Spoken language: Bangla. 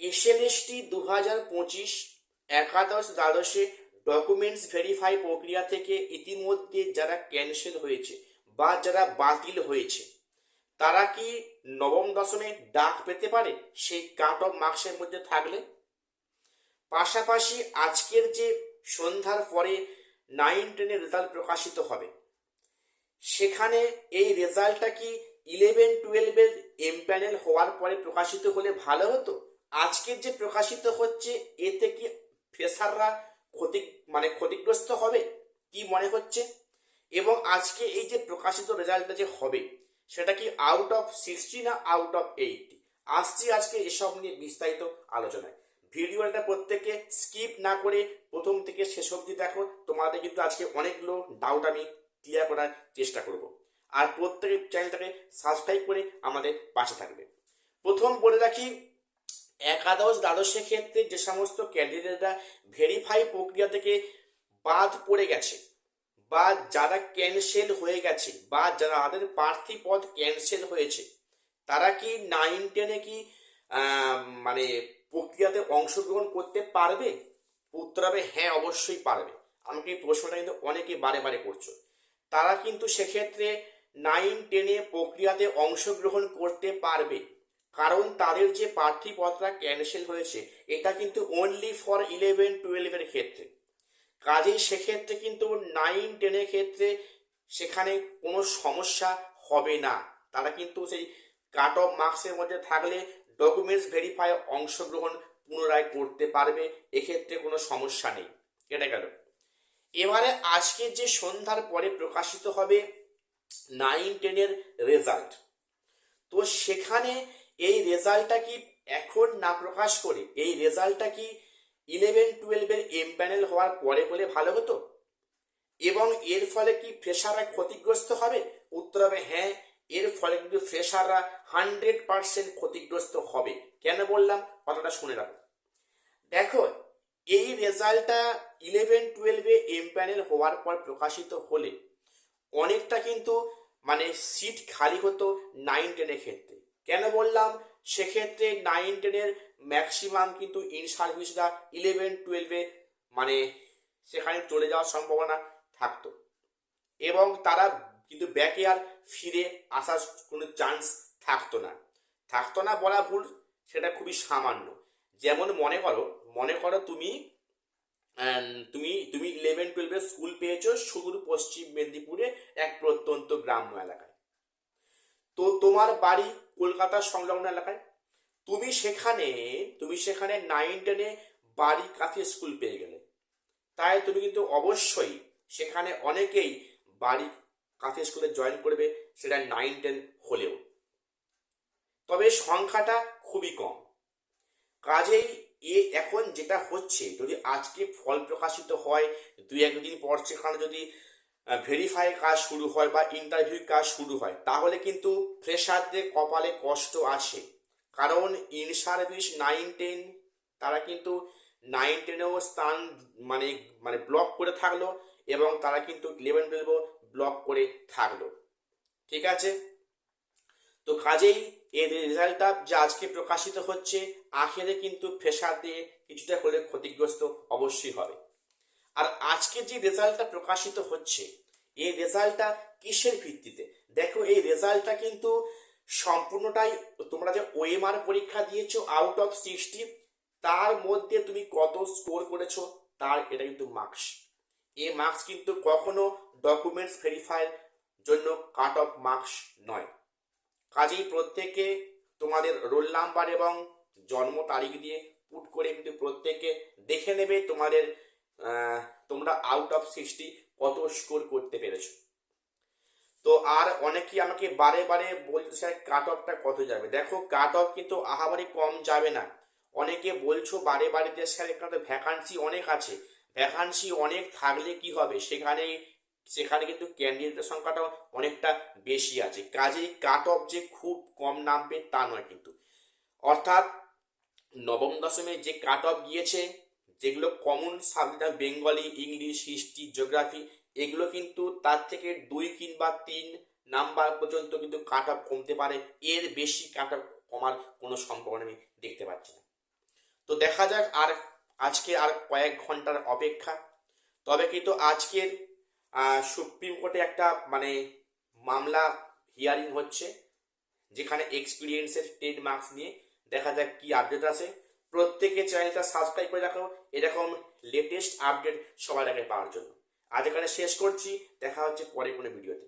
এসএলএসটি 2025 একাদশ দ্বাদশে ডকুমেন্টস ভেরিফাই প্রক্রিয়া থেকে ইতিমধ্যে যারা ক্যান্সেল হয়েছে বা যারা বাতিল হয়েছে তারা কি নবম দশমে ডাক পেতে পারে সেই কাট অফ মার্কসের মধ্যে থাকলে? পাশাপাশি আজকের যে সন্ধ্যার পরে 9-10-এর রেজাল্ট প্রকাশিত হবে, সেখানে এই রেজাল্টটা কি 11-12-এর এমপ্যানেল হওয়ার পরে প্রকাশিত হলে ভালো হতো? আজকের যে প্রকাশিত হচ্ছে এতে কি ফ্রেশাররা ক্ষতিগ্রস্ত হবে কি মনে হচ্ছে? এবং আজকে এই যে প্রকাশিত রেজাল্টটা যে হবে সেটা কি আউট অফ 60 না আউট অফ 80? আসছি আজকে এসব নিয়ে বিস্তারিত আলোচনায়। ভিডিওটা প্রত্যেকে স্কিপ না করে প্রথম থেকে শেষ অবধি দেখো, তোমাদের কিন্তু আজকে অনেকগুলো ডাউট আমি ক্লিয়ার করার চেষ্টা করব। আর প্রত্যেকের চ্যানেলটাকে সাবস্ক্রাইব করে আমাদের পাশে থাকবে। প্রথম বলে রাখি, একাদশ দ্বাদশের ক্ষেত্রে যে সমস্ত ক্যান্ডিডেটরা ভেরিফাই প্রক্রিয়া থেকে বাদ পড়ে গেছে বা যারা ক্যান্সেল হয়ে গেছে বা যারা তাদের প্রার্থী পদ ক্যান্সেল হয়েছে, তারা কি 9-10-এ কি মানে প্রক্রিয়াতে অংশগ্রহণ করতে পারবে? উত্তর হবে হ্যাঁ, অবশ্যই পারবে। আমাকে এই প্রশ্নটা কিন্তু অনেকে বারে বারে করছো। তারা কিন্তু সেক্ষেত্রে 9-10-এ প্রক্রিয়াতে অংশগ্রহণ করতে পারবে, কারণ তাদের যে প্রার্থী পদটা ক্যান্সেল হয়েছে এটা কিন্তু অনলি ফর 11-12-এর ক্ষেত্রে। কাজেই সেক্ষেত্রে কিন্তু 9-10-এর ক্ষেত্রে সেখানে কোনো সমস্যা হবে না। তারা কিন্তু সেই কাট অফ মার্কসের মধ্যে থাকলে ডকুমেন্টস ভেরিফাই অংশগ্রহণ পুনরায় করতে পারবে, এক্ষেত্রে কোনো সমস্যা নেই। কেটে গেল। এবারে আজকে যে সন্ধ্যার পরে প্রকাশিত হবে 9-10-এর রেজাল্ট, তো সেখানে এই রেজাল্টটা কি এখন না প্রকাশ করে এই রেজাল্টটা কি 11-12-এর এমপ্যানেল হওয়ার পরে হলে ভালো হতো? এবং এর ফলে কি ফ্রেশাররা ক্ষতিগ্রস্ত হবে? উত্তর হবে হ্যাঁ, এর ফলে কিন্তু ফ্রেশাররা 100% ক্ষতিগ্রস্ত হবে। কেন বললাম কথাটা শুনে রাখো। দেখো, এই রেজাল্টটা 11-12-এ এমপ্যানেল হওয়ার পর প্রকাশিত হলে অনেকটা কিন্তু সিট খালি হতো 9-10-এর ক্ষেত্রে। কেন বললাম? সেক্ষেত্রে 9-10-এর ম্যাক্সিমাম কিন্তু ইন সার্ভিসরা 11-12-এ সেখানে চলে যাওয়ার সম্ভাবনা থাকতো এবং তারা কিন্তু ব্যাকে আর ফিরে আসার কোনো চান্স থাকতো না বলা ভুল, সেটা খুবই সামান্য। যেমন মনে করো তুমি তুমি 11-12-এর স্কুল পেয়েছো সুদূর পশ্চিম মেদিনীপুরে এক প্রত্যন্ত গ্রাম্য এলাকায়। তো তোমার বাড়ি কলকাতার সংলগ্ন এলাকায়। তুমি সেখানে 9-10-এ বাড়ি কাছে স্কুল পেয়ে গেলে, তাই তুমি কিন্তু অবশ্যই সেখানে অনেকেই বাড়ি কাছে স্কুলে জয়েন করবে, সেটা 9-10 হলেও, তবে সংখ্যাটা খুবই কম। কাজেই এখন যেটা হচ্ছে, যদি আজকে ফল প্রকাশিত হয়, 2-1 দিন পর সেখানে যদি ভেরিফাই কাজ শুরু হয় বা ইন্টারভিউ কাজ শুরু হয়, তাহলে কিন্তু ফ্রেশারদের কপালে কষ্ট আছে। কারণ ইন সার্ভিস 9-10 তারা কিন্তু 9-10-এও স্থান মানে মানে ব্লক করে থাকলো এবং তারা কিন্তু 11-12-ও ব্লক করে থাকলো। ঠিক আছে? তো কাজেই এর রেজাল্টটা যে আজকে প্রকাশিত হচ্ছে, আখেরে কিন্তু ফ্রেশার দিয়ে কিছুটা হলে ক্ষতিগ্রস্ত অবশ্যই হবে। আর আজকে যে রেজাল্টটা প্রকাশিত হচ্ছে, এই রেজাল্টটা কিসের ভিত্তিতে? দেখো, এই রেজাল্টটা কিন্তু সম্পূর্ণটাই তোমরা যে ওএমআর পরীক্ষা দিয়েছো আউট অফ 60, তার মধ্যে তুমি কত স্কোর করেছো তার এটা কিন্তু মার্কস। এই মার্কস কিন্তু কখনো ডকুমেন্টস ভেরিফাইয়ের জন্য কাট অফ মার্কস নয়। কাজেই প্রত্যেকে তোমাদের রোল নাম্বার এবং জন্ম তারিখ দিয়ে পুট করে কিন্তু প্রত্যেকে দেখে নেবে তোমরা আউট অফ 60 কত স্কোর করতে পেরেছো। তো আর অনেকেই আমাকে বারে বারে বলছে স্যার কাট অফটা কত যাবে। দেখো, কাট অফ কিন্তু আহামরি কম যাবে না। অনেকে বলছো বারে বারে যে স্যার এখানে ভ্যাকান্সি অনেক আছে। ভ্যাকান্সি অনেক থাকলে কি হবে, সেখানে কিন্তু ক্যান্ডিডেটের সংখ্যাটা অনেকটা বেশি আছে। কাজেই কাট অফ যে খুব কম নামবে তা নয় কিন্তু। অর্থাৎ নবম দশমে যে কাট অফ গিয়েছে, যেগুলো common subject Bengali, English, history, geography, এগুলো কিন্তু তার থেকে 2 কিংবা 3 নাম্বার পর্যন্ত কিন্তু কাট অফ কমতে পারে। এর বেশি কাট অফ কমার কোনো সম্ভাবনা আমি দেখতে পাচ্ছি না। তো দেখা যাক, আর আজকে আর কয়েক ঘন্টার অপেক্ষা। তবে কিন্তু আজকের সুপ্রিম কোর্টে একটা মানে মামলা হিয়ারিং হচ্ছে, যেখানে এক্সপিরিয়েন্সের 10 মার্কস নিয়ে। দেখা যাক কি আপডেট আসে। প্রত্যেকে চ্যানেলটা সাবস্ক্রাইব করে রাখো এরকম লেটেস্ট আপডেট সবার আগে পাওয়ার জন্য। আজ এখানে শেষ করছি, দেখা হচ্ছে পরে কোনো ভিডিওতে।